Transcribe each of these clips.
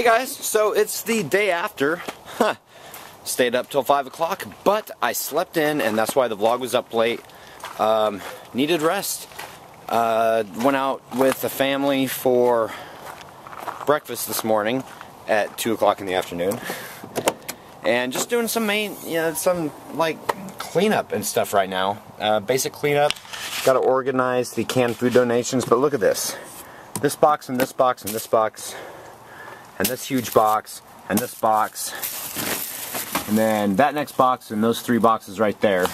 Hey guys, so it's the day after. Stayed up till 5 o'clock, but I slept in, and that's why the vlog was up late. Needed rest. Went out with the family for breakfast this morning at 2 o'clock in the afternoon. And just doing some some like cleanup and stuff right now. Basic cleanup. Got to organize the canned food donations, but look at this. This box and this box and this box. And this huge box, and this box, and then that next box, and those 3 boxes right there.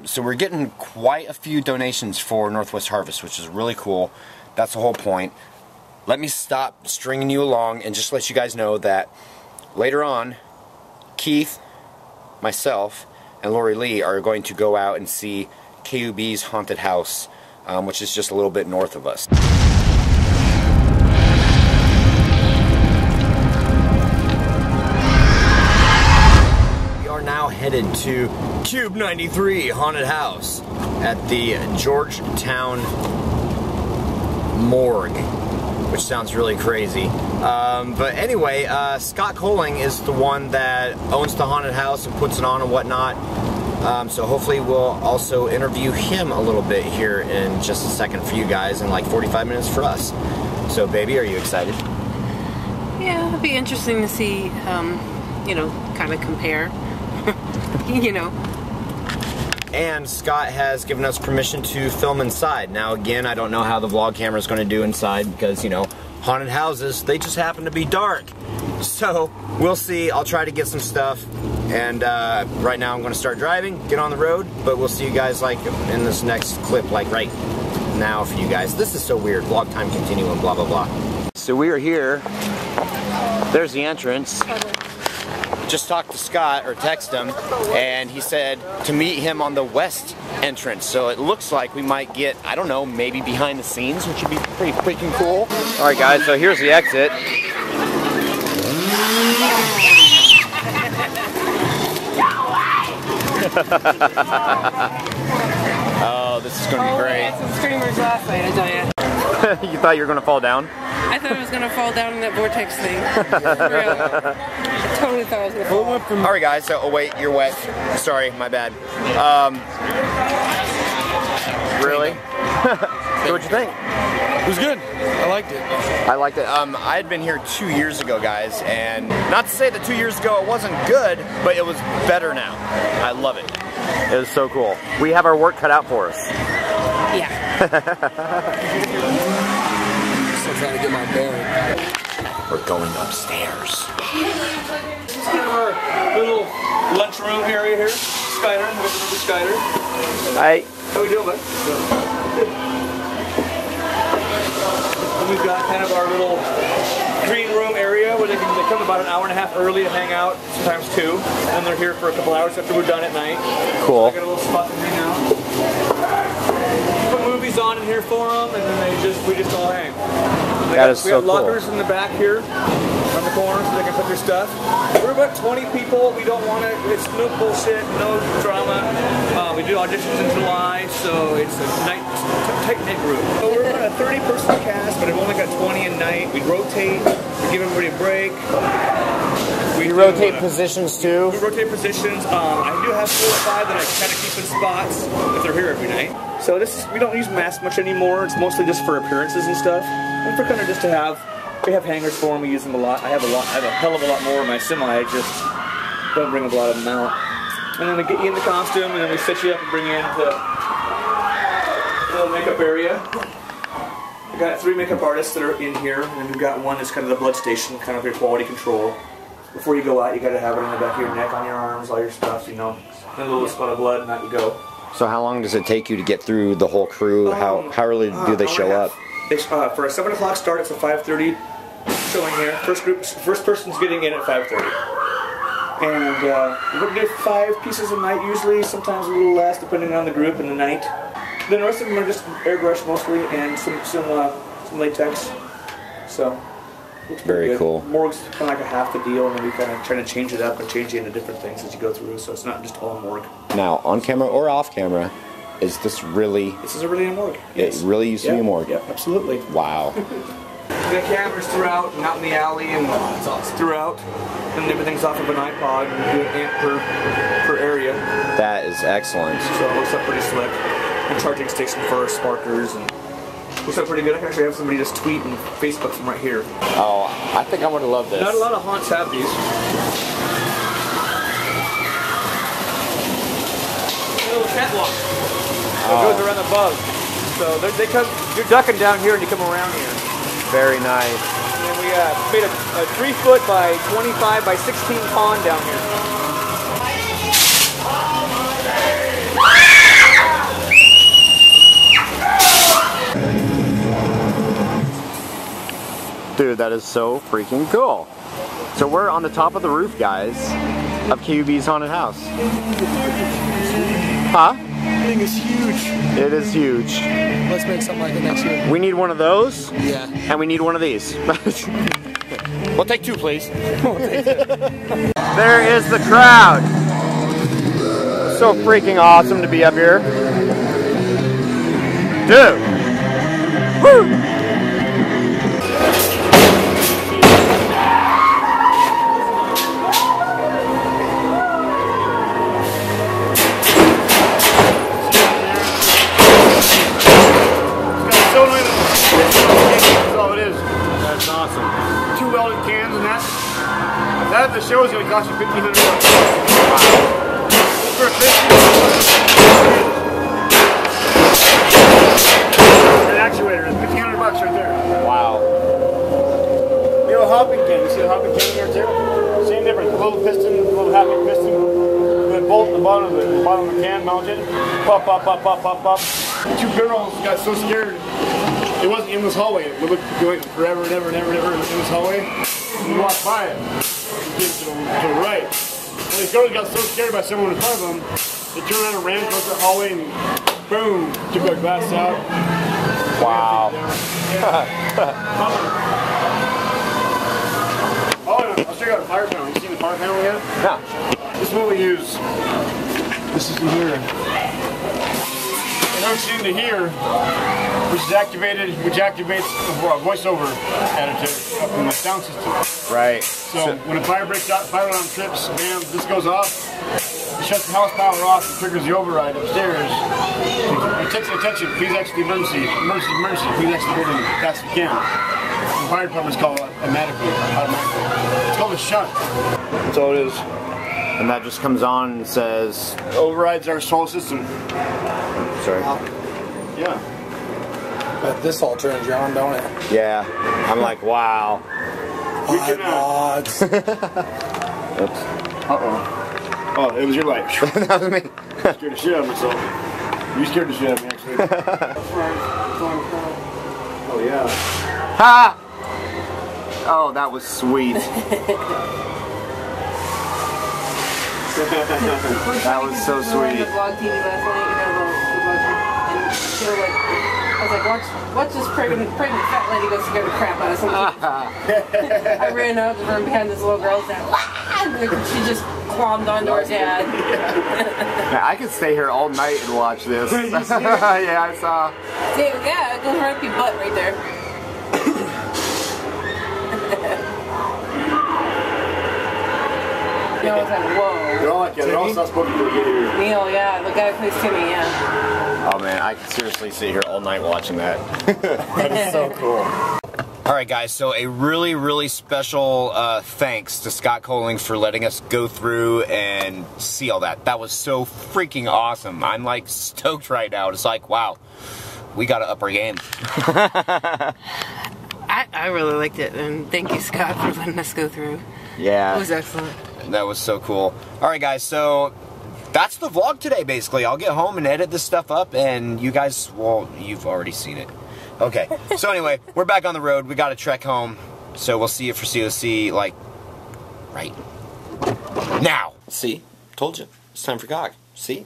So we're getting quite a few donations for Northwest Harvest, which is really cool. That's the whole point. Let me stop stringing you along and just let you guys know that later on, Keith, myself, and Lori Lee are going to go out and see KUBE's Haunted House, which is just a little bit north of us. Now headed to KUBE 93 Haunted House at the Georgetown Morgue, which sounds really crazy. But anyway, Scott Kolling is the one that owns the haunted house and puts it on and whatnot. So hopefully we'll also interview him a little bit here in just a second for you guys, and like 45 minutes for us. So baby, are you excited? Yeah, it'll be interesting to see, you know, kind of compare. You know. And Scott has given us permission to film inside. Now again, I don't know how the vlog camera is going to do inside because, you know, haunted houses, they just happen to be dark. So, we'll see. I'll try to get some stuff. And right now I'm going to start driving, get on the road, but we'll see you guys like in this next clip, like right now for you guys. This is so weird. Vlog time continuum, blah, blah, blah. So we are here. There's the entrance. Just talked to Scott, or text him, and he said to meet him on the west entrance. So it looks like we might get, I don't know, maybe behind the scenes, which would be pretty freaking cool. Alright guys, so here's the exit. Oh, this is going to be great. We had some screamers last night, I tell you. You thought you were going to fall down? I thought I was going to fall down in that vortex thing. I totally thought I was going to fall. Alright guys, so, oh wait, you're wet. Sorry, my bad. Really? So what'd you think? It was good. I liked it. I liked it. I had been here 2 years ago, guys, and not to say that 2 years ago it wasn't good, but it was better now. I love it. It was so cool. We have our work cut out for us. Yeah. Still trying to get my bearing. We're going upstairs. This is kind of our little lunchroom area here. Skyler, welcome to Skyler. Hi. How we doing, bud? And we've got kind of our little green room area where they come about an hour and a half early to hang out, sometimes 2. And they're here for a couple hours after we're done at night. Cool. So I got a little spot to hang out. Put movies on in here for them, and then we just all hang. That is so cool. We have lockers in the back here on the corner so they can put their stuff. We're about 20 people. We don't want to, it's no bullshit, no drama. We do auditions in July, so it's a tight-knit group. So we're a 30-person cast, but I've only got 20 a night. We rotate, we give everybody a break. You rotate positions too? We rotate positions. I do have 4 or 5 that I kind of keep in spots if they're here every night. So we don't use masks much anymore. It's mostly just for appearances and stuff. And for kind of just to have, we have hangers for them. We use them a lot. I have a hell of a lot more in my semi. I just don't bring a lot of them out. And then we get you in the costume, and then we set you up and bring you into the little makeup area. We've got 3 makeup artists that are in here, and we've got one that's kind of the blood station, kind of your quality control. Before you go out, you got to have it in the back of your neck, on your arms, all your stuff, you know. And a little spot of blood, and out you go. So how long does it take you to get through the whole crew? How early do they show up? For a 7 o'clock start, it's a 5:30 showing here. First person's getting in at 5:30. And we're going to do 5 pieces a night usually, sometimes a little less depending on the group and the night. Then the rest of them are just airbrush mostly, and some latex. So it's very cool. Morgue's kind of like a half the deal, and then we kind of try to change it up and change it into different things as you go through, so it's not just all morgue. Now, on camera or off camera, is this really... This is a really a morgue. Yes. It really used to be a morgue? Yeah, absolutely. Wow. We got cameras throughout and out in the alley and throughout. And everything's off of an iPod and we do an amp per area. That is excellent. So it looks up pretty slick. And charging station for our sparkers and looks up pretty good. I can actually have somebody just tweet and Facebook from right here. Oh, I think I would love this. Not a lot of haunts have these. A little catwalk that goes around the bug. So they come, you're ducking down here and you come around here. Very nice. And then we made a 3-foot by 25 by 16 pond down here. Dude, that is so freaking cool. So we're on the top of the roof, guys, of KUBE's Haunted House. Huh? I think it's huge. It is huge. Let's make something like it next year. We need one of those. Yeah. And we need one of these. We'll take 2, please. There is the crowd. So freaking awesome to be up here. Dude. Woo! That's awesome. 2 welded cans and that. That at the show is going to cost you $1,500. For a an actuator, it's $1,500 right there. Wow. You know, hopping can. You see the hopping can here too? Same difference. A little piston, a little happy piston. With a bolt at the bottom of the can mounted. Pop, pop, pop, pop, pop, pop. 2 girls got so scared. It wasn't in this hallway. We looked going forever and ever and ever and ever in this hallway. We walked by it. We came to the right. And these girls got so scared by someone in front of them, they turned around and ran across the hallway and boom, took our glass out. Wow. Oh, I'll show you the fire panel. You seen the fire panel yet? Yeah. This is what we use. This is in here. It hooks into here, which activates the voiceover additive in the sound system. Right. So when a fire breaks out, fire alarm trips, bam, this goes off. It shuts the house power off and triggers the override upstairs. It takes attention. Please exit the emergency. Emergency. Please exit the building as fast as you can. The fire department's called automatically. It's called a shunt. That's all it is. And that just comes on and says, Overrides our whole system. sorry. Yeah. But this all turns you on, don't it? Yeah. I'm like, wow. We can, Odds. Uh-oh. Oh, it was your light. That was me. I scared the shit out of myself. You scared the shit out of me, actually. Oh, yeah. Ha! Oh, that was sweet. That was so We were on sweet. the BlogTV last night, you know, the BlogTV, and they were like, I was like, watch this pregnant fat lady go scare the crap out of something. I ran out of the room behind this little girl and she just clombed onto her dad. Man, I could stay here all night and watch this. Yeah, I saw. Dude, yeah, it goes right up your butt right there. You know, I was like, whoa. They're all like that. They're all not supposed to get here. Neil, yeah, the guy who plays Timmy, yeah. Oh man, I could seriously sit here all night watching that. That is so cool. Alright guys, so a really special thanks to Scott Kolling for letting us go through and see all that. That was so freaking awesome. I'm like stoked right now. It's like, wow, we gotta up our game. I really liked it, and thank you, Scott, for letting us go through. Yeah. It was excellent. That was so cool. Alright guys, so that's the vlog today basically. I'll get home and edit this stuff up and you guys, well, you've already seen it. Okay, so anyway, we're back on the road. We gotta trek home. So we'll see you for COC, like, right now. See? Told you. It's time for GOG. See?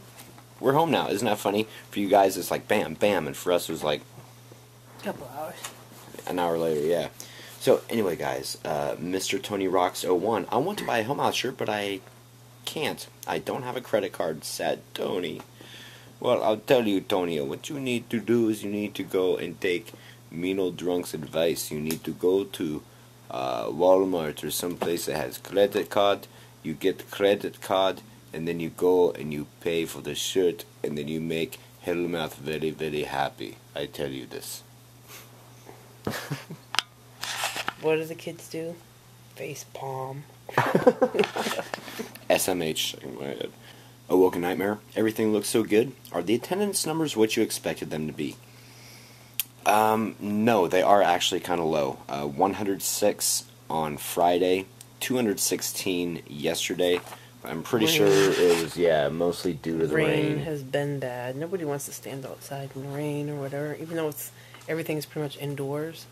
We're home now. Isn't that funny? For you guys, it's like bam, bam, and for us it was like A couple hours. an hour later, yeah. So anyway, guys, Mr. Tony Rocks 01. I want to buy a Hellmouth shirt, but I can't. I don't have a credit card. Sad Tony. Well, I'll tell you, Tony, what you need to do is you need to go and take Mino Drunk's advice. You need to go to Walmart or someplace that has credit card. You get the credit card, and then you go and you pay for the shirt, and then you make Hellmouth very, very happy. I tell you this. What do the kids do? Face palm. SMH. Awoken Nightmare. Everything looks so good. Are the attendance numbers what you expected them to be? No, they are actually kind of low. 106 on Friday, 216 yesterday. I'm pretty sure it was, mostly due to the rain. Rain has been bad. Nobody wants to stand outside in the rain or whatever, even though everything's pretty much indoors.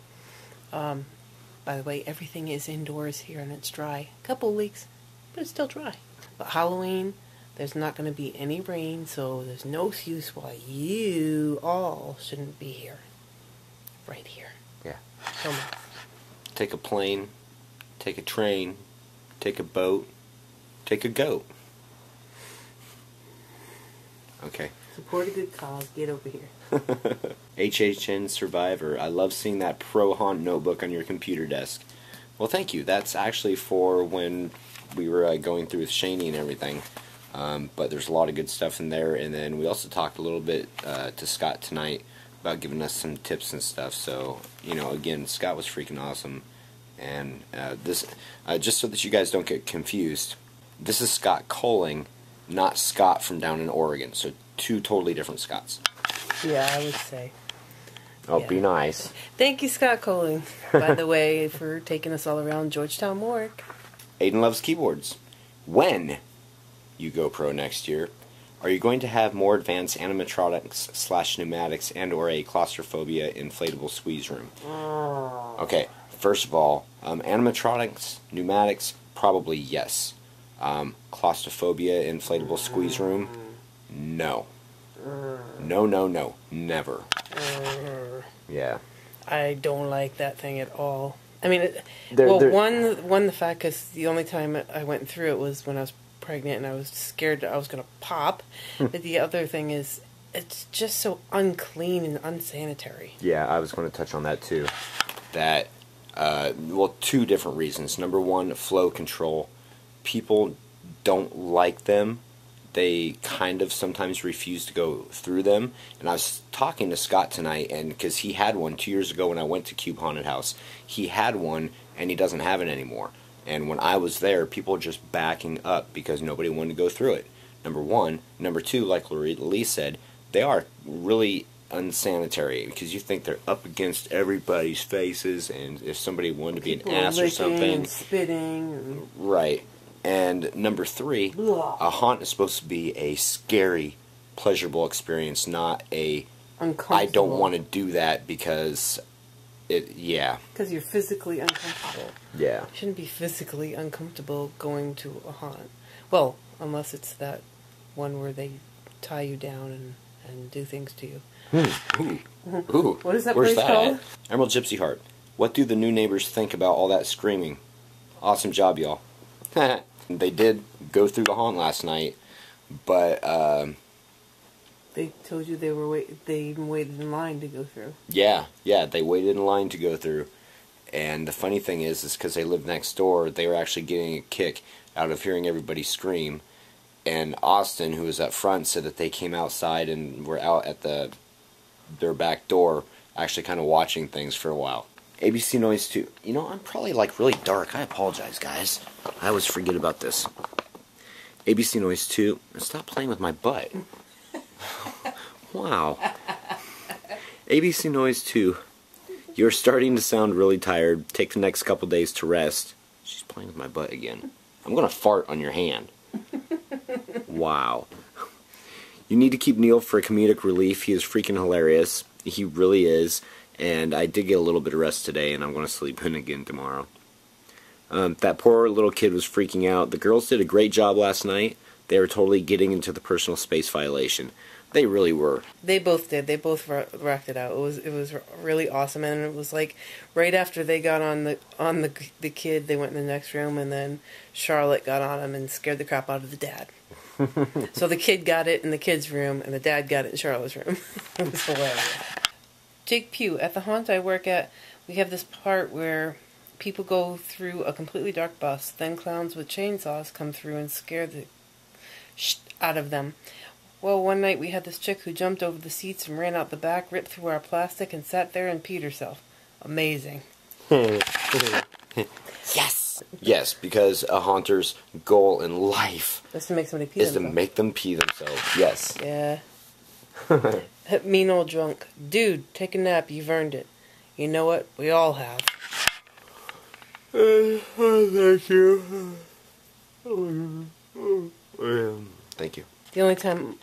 By the way, everything is indoors here and it's dry. A couple of leaks, but it's still dry. But Halloween, there's not going to be any rain, so there's no excuse why you all shouldn't be here. Right here. Yeah. Come on. Take a plane, take a train, take a boat, take a goat. Okay. Support a good cause. Get over here. HHN Survivor. I love seeing that Pro Haunt notebook on your computer desk. Well, thank you. That's actually for when we were going through with Shani and everything. But there's a lot of good stuff in there. And then we also talked a little bit to Scott tonight about giving us some tips and stuff. So, you know, again, Scott was freaking awesome. And this, just so that you guys don't get confused, this is Scott Kolling, not Scott from down in Oregon. So two totally different Scotts. Yeah, I would say. Oh, Yeah. be nice. Thank you, Scott Kolling, by the way, for taking us all around Georgetown Morgue. Aiden loves keyboards. When you go pro next year, are you going to have more advanced animatronics / pneumatics and or a claustrophobia inflatable squeeze room? Okay, first of all, animatronics, pneumatics, probably yes. Claustrophobia inflatable squeeze room, no. No, never. Yeah. I don't like that thing at all. I mean, one the fact because the only time I went through it was when I was pregnant and I was scared that I was gonna pop. But the other thing is, it's just so unclean and unsanitary. Yeah, I was going to touch on that too. That, well, two different reasons. Number one, flow control. People don't like them. They kind of sometimes refuse to go through them. And I was talking to Scott tonight, and because he had one 2 years ago when I went to KUBE Haunted House. He had one, and he doesn't have it anymore. And when I was there, people were just backing up because nobody wanted to go through it. Number one. Number two, like Lee said, they are really unsanitary because you think they're up against everybody's faces, and if somebody wanted to be an ass or something. And spitting. Right. And number three, a haunt is supposed to be a scary, pleasurable experience, not a I don't want to do that because yeah. Because you're physically uncomfortable. Yeah. You shouldn't be physically uncomfortable going to a haunt. Well, unless it's that one where they tie you down and do things to you. Ooh. What is that Where's place that called? at? Emerald Gypsy Heart. What do the new neighbors think about all that screaming? Awesome job, y'all. They did go through the haunt last night, but they told you they even waited in line to go through. Yeah, they waited in line to go through. And the funny thing is because they lived next door, they were actually getting a kick out of hearing everybody scream. And Austin, who was up front, said that they came outside and were out at their back door, actually kind of watching things for a while. ABC Noise 2. You know, I'm probably like really dark. I apologize, guys. I always forget about this. ABC Noise 2. Stop playing with my butt. Wow. ABC Noise 2. You're starting to sound really tired. Take the next couple days to rest. She's playing with my butt again. I'm going to fart on your hand. Wow. You need to keep Neil for a comedic relief. He is freaking hilarious. He really is. And I did get a little bit of rest today, and I'm going to sleep in again tomorrow. That poor little kid was freaking out. The girls did a great job last night. They were totally getting into the personal space violation. They really were. They both did. They both rocked it out. It was really awesome, and it was like right after they got on the kid, they went in the next room, and then Charlotte got on him and scared the crap out of the dad. So the kid got it in the kid's room, and the dad got it in Charlotte's room. It was hilarious. Jake Pugh, at the haunt I work at, we have this part where people go through a completely dark bus, then clowns with chainsaws come through and scare the out of them. Well, one night we had this chick who jumped over the seats and ran out the back, ripped through our plastic, and sat there and peed herself. Amazing. Yes! Yes, because a haunter's goal in life is to make somebody pee themselves. themselves. To make them pee themselves. Yes. Yeah. Mean old drunk. Dude, take a nap. You've earned it. You know what? We all have. Thank you. Thank you. The only time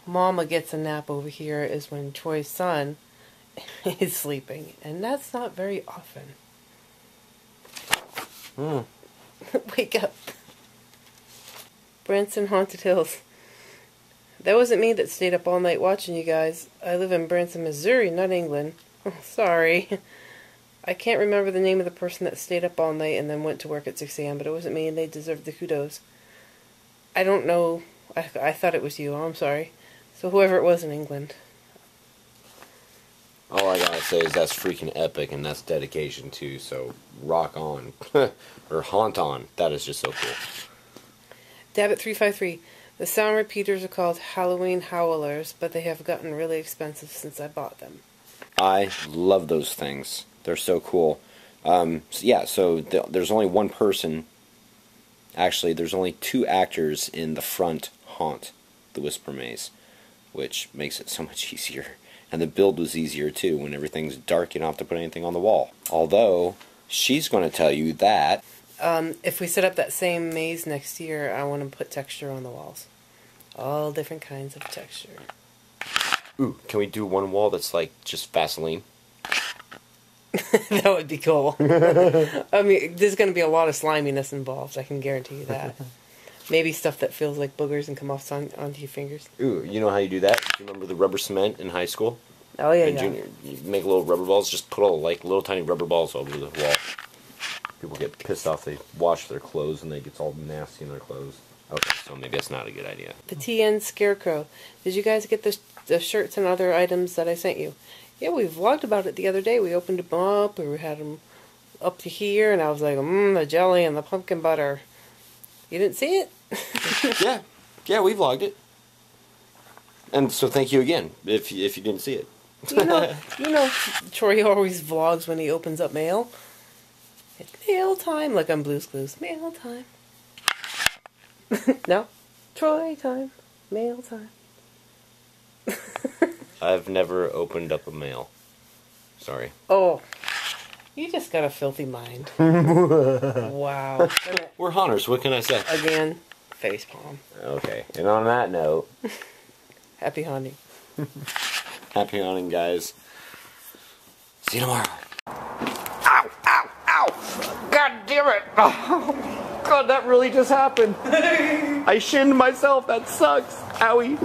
Mama gets a nap over here is when Troy's son is sleeping, and that's not very often. Wake up. Branson Haunted Hills. That wasn't me that stayed up all night watching you guys. I live in Branson, Missouri, not England. Oh, sorry. I can't remember the name of the person that stayed up all night and then went to work at 6 a.m., but it wasn't me, and they deserved the kudos. I don't know. I thought it was you. Oh, I'm sorry. So whoever it was in England. All I gotta say is that's freaking epic, and that's dedication too, so rock on. Or haunt on. That is just so cool. Dabbit353. The sound repeaters are called Halloween Howlers, but they have gotten really expensive since I bought them. I love those things. They're so cool. So there's only one person. Actually, there's only 2 actors in the front haunt, the Whisper Maze, which makes it so much easier. And the build was easier too when everything's dark. You don't have to put anything on the wall. Although, she's going to tell you that if we set up that same maze next year, I want to put texture on the walls. All different kinds of texture. Ooh, can we do one wall that's like just Vaseline? That would be cool. I mean, there's going to be a lot of sliminess involved, I can guarantee you that. Maybe stuff that feels like boogers and come off onto your fingers. Ooh, you know how you do that? Do you remember the rubber cement in high school? Oh, yeah, in junior, you make little rubber balls, just put all like little tiny rubber balls over the wall. People get pissed off, they wash their clothes and they get all nasty in their clothes. Okay, so maybe that's not a good idea. The TN Scarecrow. Did you guys get the shirts and other items that I sent you? Yeah, we vlogged about it the other day. We opened them up, we had them up to here, and I was like, the jelly and the pumpkin butter. You didn't see it? Yeah, we vlogged it. And so thank you again, if you didn't see it. You know, Troy always vlogs when he opens up mail. It's mail time, like on Blue's Clues. Mail time. No? Troy time. Mail time. I've never opened up a mail. Sorry. Oh. You just got a filthy mind. Wow. We're haunters, what can I say? Again, facepalm. Okay, and on that note... Happy haunting. Happy haunting, guys. See you tomorrow. Ow, ow, ow! God damn it! Oh, God, that really just happened. I shinned myself, that sucks. Owie.